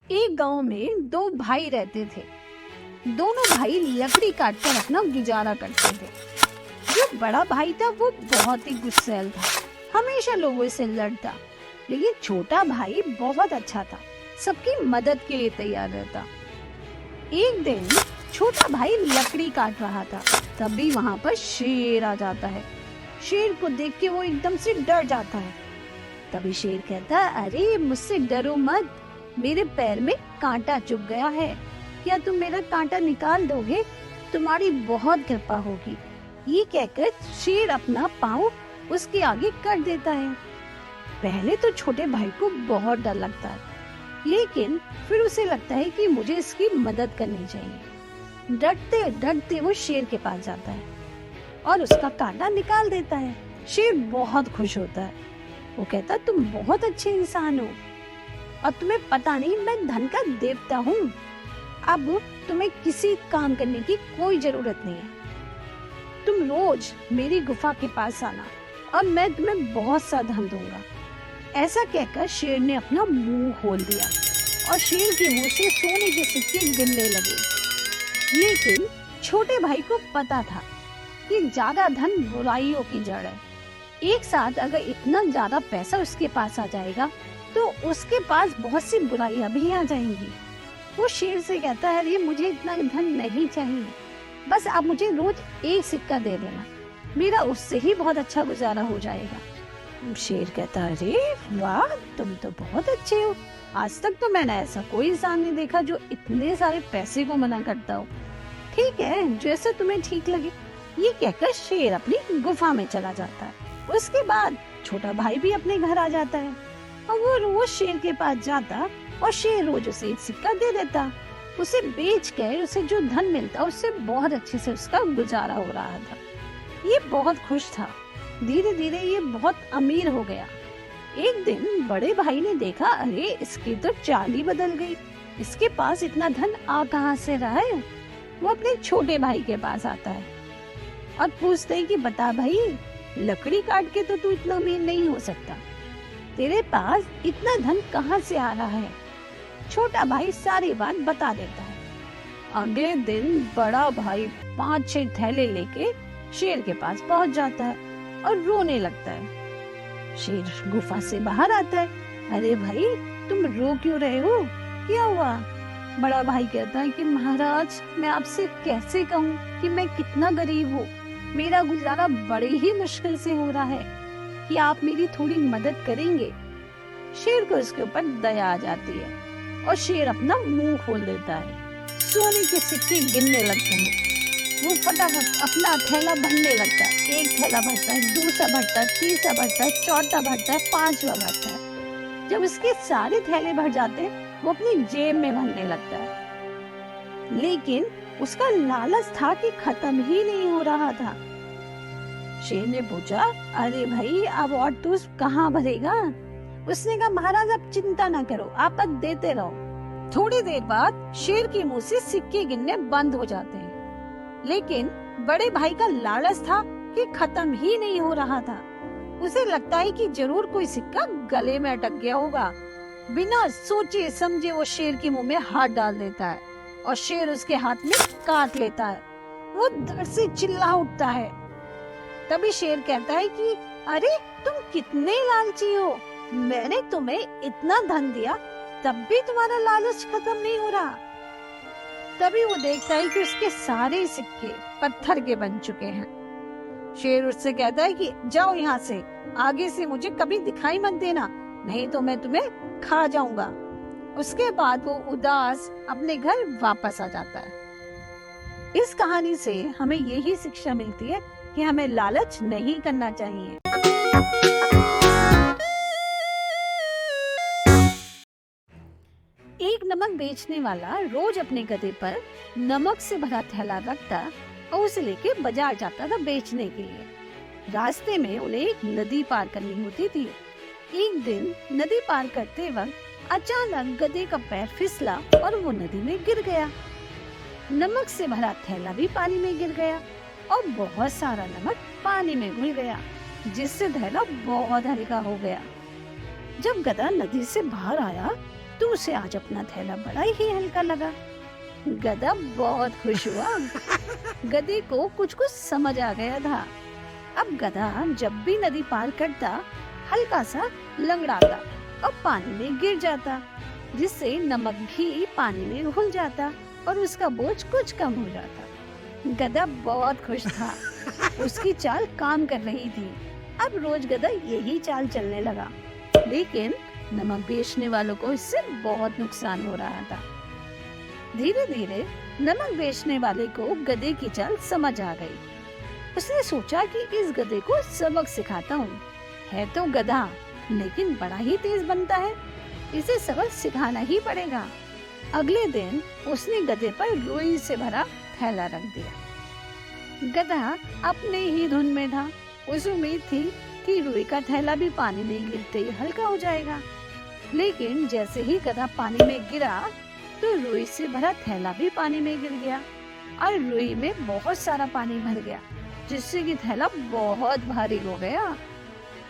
एक गांव में दो भाई रहते थे। दोनों भाई लकड़ी काटकर अपना गुजारा करते थे। जो बड़ा भाई था वो बहुत ही गुस्सैल था, हमेशा लोगों से लड़ता। लेकिन छोटा भाई बहुत अच्छा था, सबकी मदद के लिए तैयार रहता। एक दिन छोटा भाई लकड़ी काट रहा था, तभी वहाँ पर शेर आ जाता है। शेर को देख के वो एकदम से डर जाता है। तभी शेर कहता है, अरे मुझसे डरो मत, मेरे पैर में कांटा चुभ गया है, क्या तुम मेरा कांटा निकाल दोगे? तुम्हारी बहुत कृपा होगी। ये कहकर शेर अपना पाँव उसके आगे कर देता है। पहले तो छोटे भाई को बहुत डर लगता है, लेकिन फिर उसे लगता है कि मुझे इसकी मदद करनी चाहिए। डरते डरते वो शेर के पास जाता है और उसका कांटा निकाल देता है। शेर बहुत खुश होता है। वो कहता, तुम बहुत अच्छे इंसान हो और तुम्हें पता नहीं मैं धन का देवता हूँ। अब तुम्हें किसी काम करने की कोई जरूरत नहीं है। तुम रोज मेरी गुफा के पास आना और मैं तुम्हें बहुत सा धन दूंगा। ऐसा कहकर शेर ने अपना मुंह खोल दिया और शेर के मुंह से सोने के सिक्के गिरने लगे। लेकिन छोटे भाई को पता था कि ज्यादा धन बुराइयों की जड़ है। एक साथ अगर इतना ज्यादा पैसा उसके पास आ जाएगा तो उसके पास बहुत सी बुराइयां भी आ जाएंगी। वो शेर से कहता है, अरे मुझे इतना धन नहीं चाहिए, बस आप मुझे रोज एक सिक्का दे देना, मेरा उससे ही बहुत अच्छा गुजारा हो जाएगा। शेर कहता है, अरे वाह, तुम तो बहुत अच्छे हो, आज तक तो मैंने ऐसा कोई इंसान नहीं देखा जो इतने सारे पैसे को मना करता हो। ठीक है, जैसा तुम्हें ठीक लगे। ये कहकर शेर अपनी गुफा में चला जाता है। उसके बाद छोटा भाई भी अपने घर आ जाता है और वो रोज शेर के पास जाता और शेर रोज उसे एक सिक्का दे देता। उसे बेच कर उसे जो धन मिलता उससे बहुत अच्छे से उसका गुजारा हो रहा था। ये बहुत खुश था। धीरे धीरे ये बहुत अमीर हो गया। एक दिन बड़े भाई ने देखा, अरे इसकी तो चाल ही बदल गई, इसके पास इतना धन आ कहाँ से रहा है। वो अपने छोटे भाई के पास आता है और पूछते हैं कि बता भाई, लकड़ी काट के तो तू इतना अमीर नहीं हो सकता, तेरे पास इतना धन कहाँ से आ रहा है? छोटा भाई सारी बात बता देता है। अगले दिन बड़ा भाई 5-6 थैले लेके शेर के पास पहुंच जाता है और रोने लगता है। शेर गुफा से बाहर आता है। अरे भाई, तुम रो क्यों रहे हो, क्या हुआ? बड़ा भाई कहता है कि महाराज, मैं आपसे कैसे कहूँ कि मैं कितना गरीब हूँ, मेरा गुजारा बड़े ही मुश्किल से हो रहा है, कि आप मेरी थोड़ी मदद करेंगे? शेर को इसके ऊपर दया आ जाती है और शेर अपना मुंह खोल देता है। सोने के सिक्के गिनने लगते हैं। वो फटाफट अपना थैला भरने लगता है। एक थैला भरता है, दूसरा भरता है, तीसरा भरता है, चौथा भरता है, पांचवा भरता है। जब इसके सारे थैले भर जाते हैं, वो अपनी जेब में भरने लगता है। लेकिन उसका लालच था कि खत्म ही नहीं हो रहा था। शेर ने पूछा, अरे भाई, अब और तू कहाँ भरेगा? उसने कहा, महाराज आप चिंता ना करो, आप बस देते रहो। थोड़ी देर बाद शेर के मुंह से सिक्के गिनने बंद हो जाते हैं। लेकिन बड़े भाई का लालच था कि खत्म ही नहीं हो रहा था। उसे लगता है कि जरूर कोई सिक्का गले में अटक गया होगा। बिना सोचे समझे वो शेर के मुंह में हाथ डाल देता है और शेर उसके हाथ में काट लेता है। वो दर्द से चिल्ला उठता है। तभी शेर कहता है कि अरे तुम कितने लालची हो, मैंने तुम्हें इतना धन दिया तब भी तुम्हारा लालच खत्म नहीं हो रहा। तभी वो देखता है कि उसके सारे सिक्के पत्थर के बन चुके हैं। शेर उससे कहता है कि जाओ यहाँ से, आगे से मुझे कभी दिखाई मत देना, नहीं तो मैं तुम्हें खा जाऊंगा। उसके बाद वो उदास अपने घर वापस आ जाता है। इस कहानी से हमें यही शिक्षा मिलती है कि हमें लालच नहीं करना चाहिए। एक नमक बेचने वाला रोज अपने गधे पर नमक से भरा थैला रखता और उसे लेके बाजार जाता था बेचने के लिए। रास्ते में उन्हें एक नदी पार करनी होती थी। एक दिन नदी पार करते वक्त अचानक गधे का पैर फिसला और वो नदी में गिर गया। नमक से भरा थैला भी पानी में गिर गया और बहुत सारा नमक पानी में घुल गया। जिससे थैला बहुत हल्का हो गया। जब गधा नदी से बाहर आया तो उसे आज अपना थैला बड़ा ही हल्का लगा। गधा बहुत खुश हुआ। गधे को कुछ कुछ समझ आ गया था। अब गधा जब भी नदी पार करता हल्का सा लंगड़ाता और पानी में गिर जाता, जिससे नमक भी पानी में घुल जाता और उसका बोझ कुछ कम हो जाता। गधा बहुत खुश था। उसकी चाल काम कर रही थी। अब रोज गधा यही चाल चलने लगा, लेकिन नमक बेचने वालों को इससे बहुत नुकसान हो रहा था। धीरे धीरे नमक बेचने वाले को गधे की चाल समझ आ गई। उसने सोचा कि इस गधे को सबक सिखाता हूँ। है तो गधा, लेकिन बड़ा ही तेज बनता है, इसे सबक सिखाना ही पड़ेगा। अगले दिन उसने गधे पर रुई से भरा थैला रख दिया। गधा अपने ही धुन में था। उसे उम्मीद थी कि रुई का थैला भी पानी में गिरते ही हल्का हो जाएगा, लेकिन जैसे ही गधा पानी में गिरा तो रुई से भरा थैला भी पानी में गिर गया और रुई में बहुत सारा पानी भर गया, जिससे कि थैला बहुत भारी हो गया।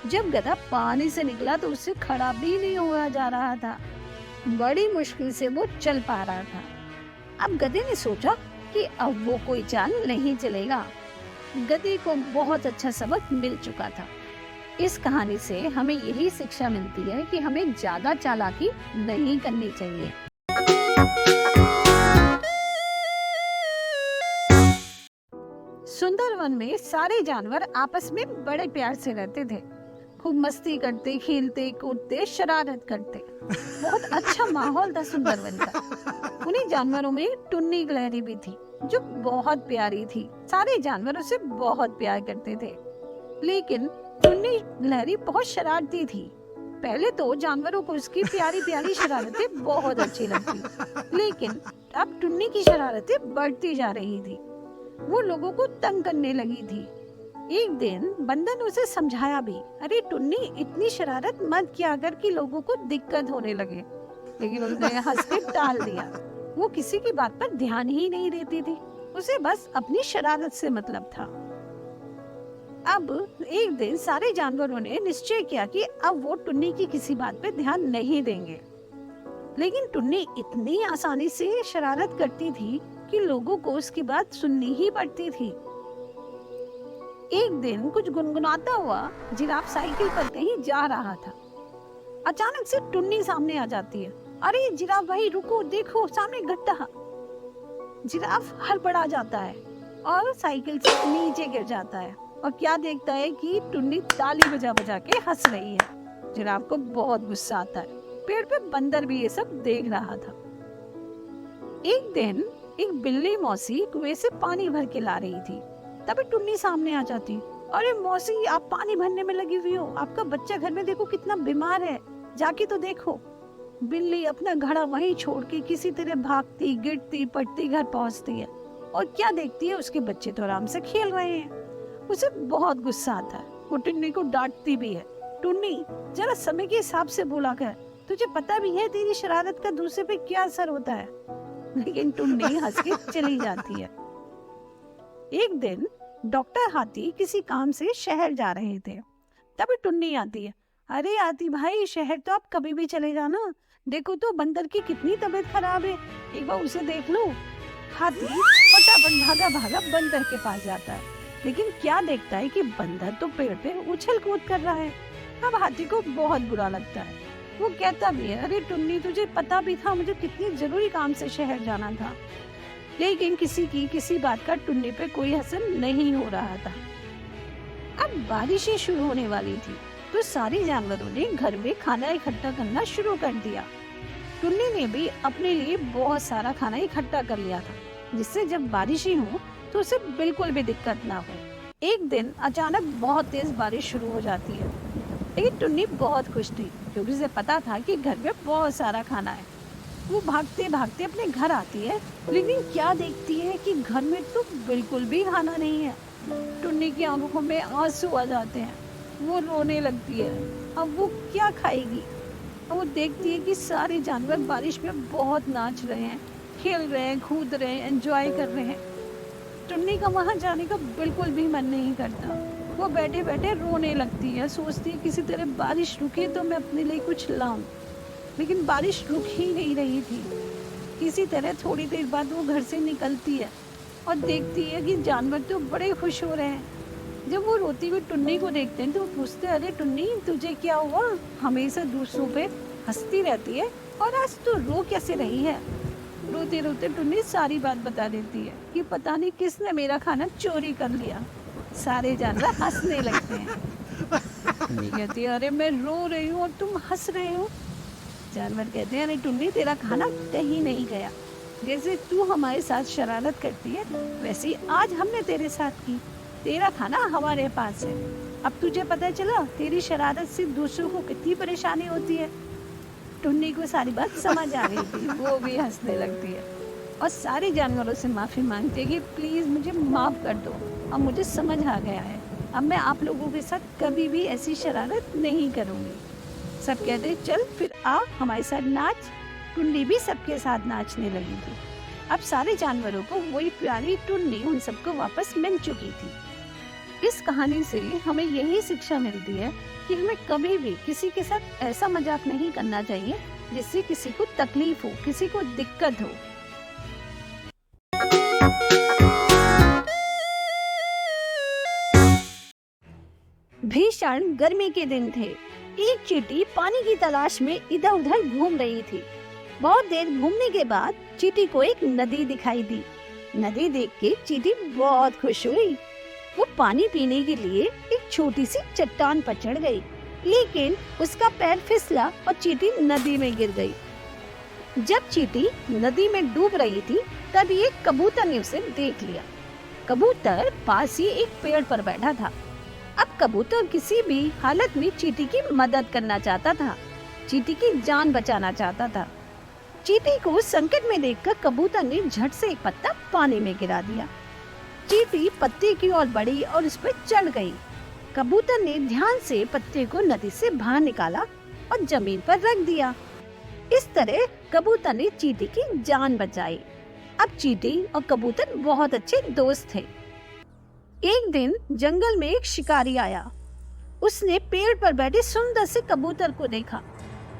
जब गधा पानी से निकला तो उससे खड़ा भी नहीं हुआ जा रहा था। बड़ी मुश्किल से वो चल पा रहा था। अब गधे ने सोचा कि अब वो कोई चाल नहीं चलेगा। गधे को बहुत अच्छा सबक मिल चुका था। इस कहानी से हमें यही शिक्षा मिलती है कि हमें ज्यादा चालाकी नहीं करनी चाहिए। सुंदर वन में सारे जानवर आपस में बड़े प्यार से रहते थे। खूब मस्ती करते, खेलते, कूदते, शरारत करते। बहुत अच्छा माहौल था सुंदर वन का। उन्हीं जानवरों में टुन्नी गिलहरी भी थी, जो बहुत प्यारी थी। सारे जानवर उसे बहुत प्यार करते थे, लेकिन टुन्नी गिलहरी बहुत शरारती थी। पहले तो जानवरों को उसकी प्यारी प्यारी शरारतें बहुत अच्छी लगती, लेकिन अब टुन्नी की शरारतें बढ़ती जा रही थी। वो लोगों को तंग करने लगी थी। एक दिन बंदर ने उसे समझाया भी, अरे टुन्नी, इतनी शरारत मत किया कर कि लोगों को दिक्कत होने लगे, लेकिन उसने हंस के टाल दिया। वो किसी की बात पर ध्यान ही नहीं देती थी। उसे बस अपनी शरारत से मतलब था। अब एक दिन सारे जानवरों ने निश्चय किया कि अब वो टुन्नी की किसी बात पे ध्यान नहीं देंगे, लेकिन टुन्नी इतनी आसानी से शरारत करती थी कि लोगों को उसकी बात सुननी ही पड़ती थी। एक दिन कुछ गुनगुनाता हुआ जिराफ साइकिल पर कहीं जा रहा था। अचानक से टुन्नी सामने आ जाती है। अरे जिराफ भाई रुको, देखो सामने गड्ढा। जिराफ हड़बड़ा जाता है और साइकिल से नीचे गिर जाता है और क्या देखता है कि टुन्नी ताली बजा बजा के हंस रही है। जिराफ को बहुत गुस्सा आता है। पेड़ पे बंदर भी ये सब देख रहा था। एक दिन एक बिल्ली मौसी कुएं से पानी भर के ला रही थी। तभी टुन्नी सामने आ जाती। अरे मौसी, आप पानी भरने में लगी हुई हो, आपका बच्चा घर में देखो कितना बीमार है, जाके तो देखो। बिल्ली अपना घड़ा वहीं छोड़ के किसी तरह भागती गिरती पड़ती घर पहुंचती है और क्या देखती है, उसके बच्चे तो आराम से खेल रहे हैं। उसे बहुत गुस्सा आता है। वो टुन्नी को डांटती भी है, टुन्नी जरा समय के हिसाब से बोला कर, तुझे पता भी है तेरी शरारत का दूसरे पे क्या असर होता है। लेकिन टुन्नी हंस के चली जाती है। एक दिन डॉक्टर हाथी किसी काम से शहर जा रहे थे। तभी टुन्नी आती है। अरे हाथी भाई, शहर तो आप कभी भी चले जाना, देखो तो बंदर की कितनी तबीयत खराब है, एक बार उसे देख लो। हाथी फटाफट भागा भागा बंदर के पास जाता है, लेकिन क्या देखता है कि बंदर तो पेड़ पे उछल कूद कर रहा है। अब हाथी को बहुत बुरा लगता है। वो कहता भी है, अरे टुन्नी, तुझे पता भी था मुझे कितनी जरूरी काम से शहर जाना था। लेकिन किसी बात का टुन्नी पे कोई असर नहीं हो रहा था। अब बारिशें शुरू होने वाली थी, तो सारे जानवरों ने घर में खाना इकट्ठा करना शुरू कर दिया। टुन्नी ने भी अपने लिए बहुत सारा खाना इकट्ठा कर लिया था, जिससे जब बारिशें हो तो उसे बिल्कुल भी दिक्कत ना हो। एक दिन अचानक बहुत तेज बारिश शुरू हो जाती है, लेकिन टुन्नी बहुत खुश थी क्योंकि उसे पता था कि घर में बहुत सारा खाना है। वो भागते भागते अपने घर आती है, लेकिन क्या देखती है कि घर में तो बिल्कुल भी खाना नहीं है। टुन्नी की आंखों में आंसू आ जाते हैं। वो रोने लगती है। अब वो क्या खाएगी। वो देखती है कि सारे जानवर बारिश में बहुत नाच रहे हैं, खेल रहे हैं, कूद रहे हैं, एंजॉय कर रहे हैं। टुन्नी का वहां जाने का बिल्कुल भी मन नहीं करता। वो बैठे बैठे रोने लगती है, सोचती है किसी तरह बारिश रुके तो मैं अपने लिए कुछ लाऊं, लेकिन बारिश रुक ही नहीं रही थी। किसी तरह थोड़ी देर बाद वो घर से निकलती है और देखती है कि जानवर तो बड़े खुश हो रहे हैं। जब वो रोती हुई टुन्नी को देखते हैं तो वो पूछते हैं, अरे टुन्नी तुझे क्या हुआ, हमेशा दूसरों पे हंसती रहती है और आज तो रो कैसे रही है। रोते रोते टुन्नी सारी बात बता देती है कि पता नहीं किसने मेरा खाना चोरी कर लिया। सारे जानवर हंसने लगते हैं। टुन्नी कहती है, अरे मैं रो रही हूँ और तुम हंस रहे हो। जानवर कहते हैं, अरे टुन्नी तेरा खाना कहीं नहीं गया, जैसे तू हमारे साथ शरारत करती है वैसे ही आज हमने तेरे साथ की, तेरा खाना हमारे पास है। अब तुझे पता चला तेरी शरारत से दूसरों को कितनी परेशानी होती है। टुन्नी को सारी बात समझ आ गई थी, वो भी हंसने लगती है और सारे जानवरों से माफ़ी मांगती है कि प्लीज़ मुझे माफ़ कर दो, अब मुझे समझ आ गया है, अब मैं आप लोगों के साथ कभी भी ऐसी शरारत नहीं करूँगी। सब कहते हैं, चल फिर आ हमारे साथ नाच। टुन्नी भी सबके साथ नाचने लगी थी। अब सारे जानवरों को वही प्यारी टुन्नी उन सबको वापस मिल चुकी थी। इस कहानी से हमें यही शिक्षा मिलती है कि हमें कभी भी किसी के साथ ऐसा मजाक नहीं करना चाहिए जिससे किसी को तकलीफ हो, किसी को दिक्कत हो। भीषण गर्मी के दिन थे। एक चींटी पानी की तलाश में इधर उधर घूम रही थी। बहुत देर घूमने के बाद चींटी को एक नदी दिखाई दी। नदी देख के चींटी बहुत खुश हुई। वो पानी पीने के लिए एक छोटी सी चट्टान पर चढ़ गई, लेकिन उसका पैर फिसला और चींटी नदी में गिर गई। जब चींटी नदी में डूब रही थी तब एक कबूतर ने उसे देख लिया। कबूतर पास ही एक पेड़ पर बैठा था। अब कबूतर किसी भी हालत में चींटी की मदद करना चाहता था, चींटी की जान बचाना चाहता था। चींटी को संकट में देखकर कबूतर ने झट से एक पत्ता पानी में गिरा दिया। चींटी पत्ते की ओर बढ़ी और उस पर चढ़ गई। कबूतर ने ध्यान से पत्ते को नदी से बाहर निकाला और जमीन पर रख दिया। इस तरह कबूतर ने चींटी की जान बचाई। अब चींटी और कबूतर बहुत अच्छे दोस्त थे। एक दिन जंगल में एक शिकारी आया। उसने पेड़ पर बैठे सुंदर से कबूतर को देखा।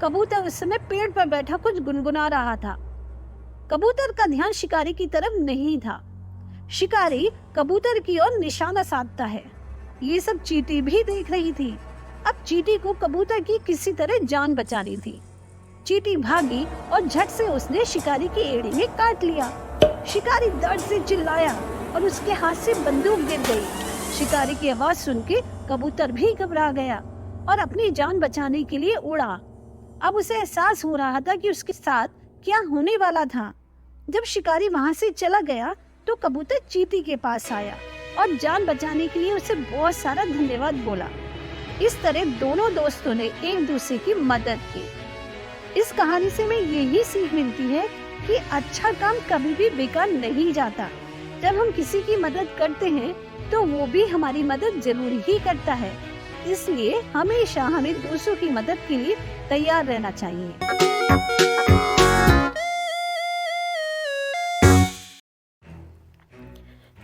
कबूतर उस समय पेड़ पर बैठा कुछ गुनगुना रहा था। कबूतर का ध्यान शिकारी की तरफ नहीं था। शिकारी कबूतर की ओर निशाना साधता है। ये सब चींटी भी देख रही थी। अब चींटी को कबूतर की किसी तरह जान बचानी थी। चींटी भागी और झट से उसने शिकारी की एड़ी में काट लिया। शिकारी दर्द से चिल्लाया और उसके हाथ से बंदूक गिर गई। शिकारी की आवाज सुन के कबूतर भी घबरा गया और अपनी जान बचाने के लिए उड़ा। अब उसे एहसास हो रहा था कि उसके साथ क्या होने वाला था। जब शिकारी वहां से चला गया तो कबूतर चींटी के पास आया और जान बचाने के लिए उसे बहुत सारा धन्यवाद बोला। इस तरह दोनों दोस्तों ने एक दूसरे की मदद की। इस कहानी से हमें यही सीख मिलती है कि अच्छा काम कभी भी बेकार नहीं जाता। जब हम किसी की मदद करते हैं तो वो भी हमारी मदद जरूर ही करता है। इसलिए हमेशा हमें दूसरों की मदद के लिए तैयार रहना चाहिए।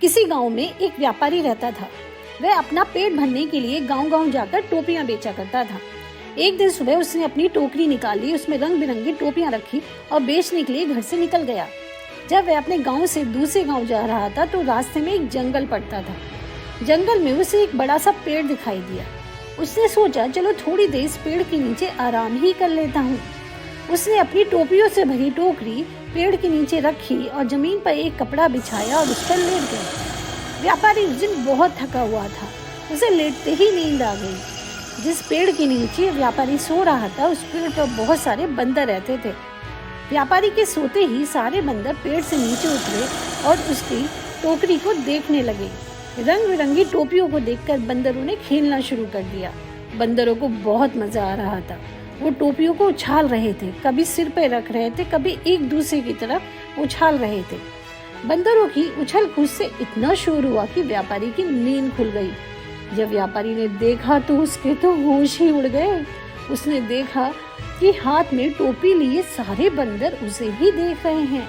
किसी गांव में एक व्यापारी रहता था। वह अपना पेट भरने के लिए गांव-गांव जाकर टोपियां बेचा करता था। एक दिन सुबह उसने अपनी टोकरी निकाली, उसमें रंग बिरंगी टोपियां रखी और बेचने के लिए घर से निकल गया। जब वह अपने गांव से दूसरे गांव जा रहा था तो रास्ते में एक जंगल पड़ता था। जंगल में उसे एक बड़ा सा पेड़ दिखाई दिया। उसने सोचा, चलो थोड़ी देर इस पेड़ के नीचे आराम ही कर लेता हूँ। उसने अपनी टोपियों से भरी टोकरी पेड़ के नीचे रखी और जमीन पर एक कपड़ा बिछाया और उस पर लेट गया। व्यापारी उस दिन बहुत थका हुआ था। उसे लेटते ही नींद आ गई। जिस पेड़ के नीचे व्यापारी सो रहा था उस पेड़ पर बहुत सारे बंदर रहते थे। व्यापारी के सोते ही सारे बंदर पेड़ से नीचे उतरे और उसकी टोकरी को देखने लगे। रंग बिरंगी टोपियों को देखकर बंदरों ने खेलना शुरू कर दिया। बंदरों को बहुत मजा आ रहा था। वो टोपियों को उछाल रहे थे, कभी सिर पे रख रहे थे, कभी एक दूसरे की तरफ उछाल रहे थे। बंदरों की उछल कूद से इतना शोर हुआ कि व्यापारी की नींद खुल गई। जब व्यापारी ने देखा तो उसके तो होश ही उड़ गए। उसने देखा कि हाथ में टोपी लिए सारे बंदर उसे ही देख रहे हैं।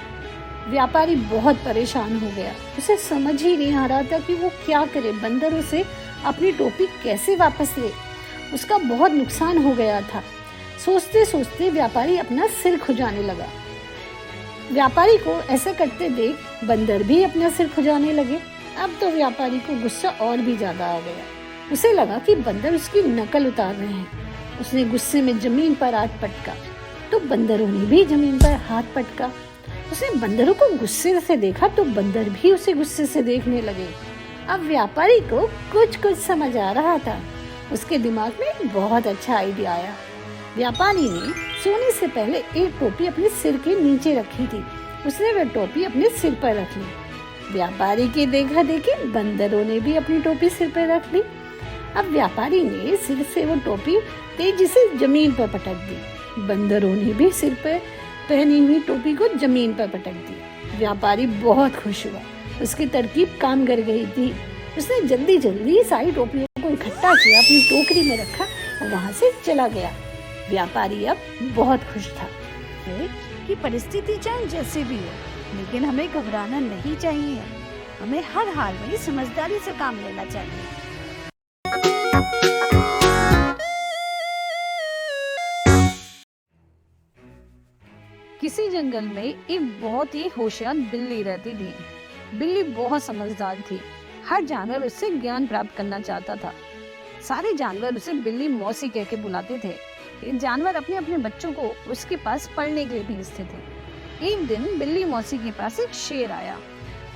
व्यापारी बहुत परेशान हो गया। उसे समझ ही नहीं आ रहा था कि वो क्या करे। बंदरों से अपनी टोपी कैसे वापस ले। उसका बहुत नुकसान हो गया था। सोचते सोचते व्यापारी अपना सिर खुजाने लगा। व्यापारी को ऐसा करते देख बंदर भी अपना सिर खुजाने लगे। अब तो व्यापारी को गुस्सा और भी ज्यादा आ गया। उसे लगा कि बंदर उसकी नकल उतार रहे हैं। उसने गुस्से में जमीन पर हाथ पटका तो बंदरों ने भी जमीन पर हाथ पटका। उसने बंदरों को गुस्से से देखा तो बंदर भी उसे गुस्से से देखने लगे। अब व्यापारी को कुछ कुछ समझ आ रहा था। उसके दिमाग में बहुत अच्छा आइडिया आया। व्यापारी ने सोने से पहले एक टोपी अपने सिर के नीचे रखी थी। उसने वह टोपी अपने सिर पर रख ली। व्यापारी के देखा देखी बंदरों ने भी अपनी टोपी सिर पर रख ली। अब व्यापारी ने सिर से वो टोपी तेजी से जमीन पर पटक दी। बंदरों ने भी सिर पर पहनी हुई टोपी को जमीन पर पटक दी। व्यापारी बहुत खुश हुआ। उसकी तरकीब काम कर गई थी। उसने जल्दी जल्दी सारी टोपियों को इकट्ठा किया, अपनी टोकरी में रखा और वहां से चला गया। व्यापारी अब बहुत खुश था कि परिस्थिति चाहे जैसे भी हो, लेकिन हमें घबराना नहीं चाहिए। हमें हर हाल में समझदारी से काम लेना चाहिए। किसी जंगल में एक बहुत ही होशियार बिल्ली रहती थी। बिल्ली बहुत समझदार थी। हर जानवर उससे ज्ञान प्राप्त करना चाहता था। सारे जानवर उसे बिल्ली मौसी कह के बुलाते थे। ये जानवर अपने अपने बच्चों को उसके पास पढ़ने के लिए भेजते थे। एक दिन बिल्ली मौसी के पास एक शेर आया।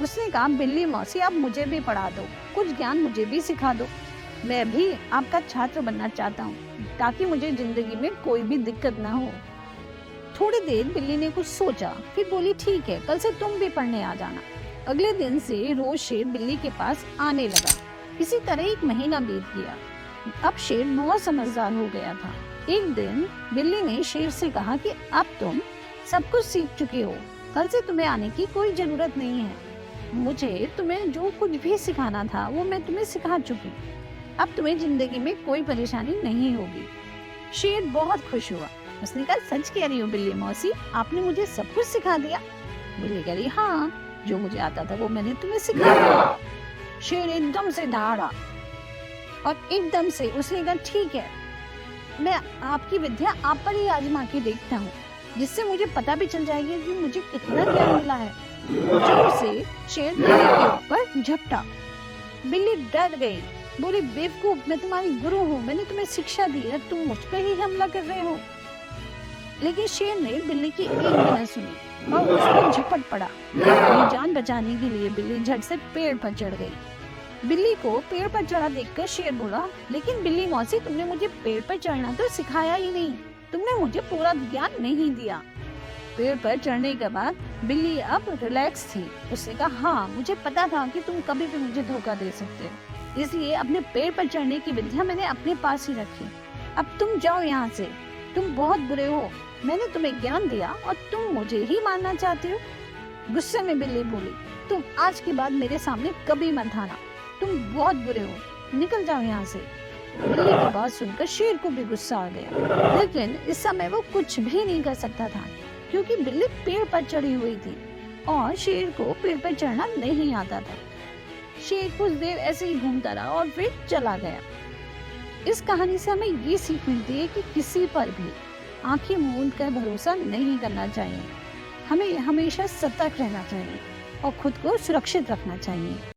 उसने कहा, बिल्ली मौसी, आप मुझे भी पढ़ा दो, कुछ ज्ञान मुझे भी सिखा दो। मैं भी आपका छात्र बनना चाहता हूँ ताकि मुझे जिंदगी में कोई भी दिक्कत ना हो। थोड़ी देर बिल्ली ने कुछ सोचा, फिर बोली, ठीक है, कल से तुम भी पढ़ने आ जाना। अगले दिन से रोज शेर बिल्ली के पास आने लगा। इसी तरह एक महीना बीत गया। अब शेर बहुत समझदार हो गया था। एक दिन बिल्ली ने शेर से कहा कि अब तुम सब कुछ सीख चुके हो, कल से तुम्हें आने की कोई जरूरत नहीं है। मुझे तुम्हें जो कुछ भी सिखाना था वो मैं तुम्हें सिखा चुकी। अब तुम्हें जिंदगी में कोई परेशानी नहीं होगी। शेर बहुत खुश हुआ। उसने कहा, सच कह रही हो बिल्ली मौसी, आपने मुझे सब कुछ सिखा दिया? बिल्ली कह रही, हाँ, जो मुझे आता था वो मैंने तुम्हें सिखा दिया। शेर एकदम से दहाड़ा और एकदम से उसने कहा, ठीक है, मैं आपकी विद्या आप पर ही आजमा के देखता हूँ, जिससे मुझे पता भी चल जाएगा कि मुझे कितना ज्ञान मिला है। जोर से शेर बिल्ली के ऊपर झपटा। बिल्ली डर गई, बोली, बेवकूफ, मैं तुम्हारी गुरु हूँ, मैंने तुम्हें शिक्षा दी है, तुम मुझ पर ही हमला कर रहे हो। लेकिन शेर ने बिल्ली की एक भी न सुनी और उस पर झपट पड़ा। अपनी जान बचाने के लिए बिल्ली झट से पेड़ पर चढ़ गई। बिल्ली को पेड़ पर चढ़ा देखकर शेर बोला, लेकिन बिल्ली मौसी, तुमने मुझे पेड़ पर चढ़ना तो सिखाया ही नहीं, तुमने मुझे पूरा ज्ञान नहीं दिया। पेड़ पर चढ़ने के बाद बिल्ली अब रिलैक्स थी। उसने कहा, हाँ, मुझे पता था कि तुम कभी भी मुझे धोखा दे सकते हो, इसलिए अपने पेड़ पर चढ़ने की विद्या मैंने अपने पास ही रखी। अब तुम जाओ यहाँ से, तुम बहुत बुरे हो, मैंने तुम्हें ज्ञान दिया और तुम मुझे ही मारना चाहते हो। गुस्से में बिल्ली बोली, तुम आज के बाद मेरे सामने कभी मत आना, तुम बहुत बुरे हो, निकल जाओ यहाँ से। बिल्ली की बात सुनकर शेर को भी गुस्सा आ गया, लेकिन इस समय वो कुछ भी नहीं कर सकता था क्योंकि बिल्ली पेड़ पर चढ़ी हुई थी और शेर को पेड़ पर चढ़ना नहीं आता था। शेर कुछ देर ऐसे ही घूमता रहा और फिर चला गया। इस कहानी से हमें ये सीख मिलती है कि किसी पर भी आंखें मूंद कर भरोसा नहीं करना चाहिए। हमें हमेशा सतर्क रहना चाहिए और खुद को सुरक्षित रखना चाहिए।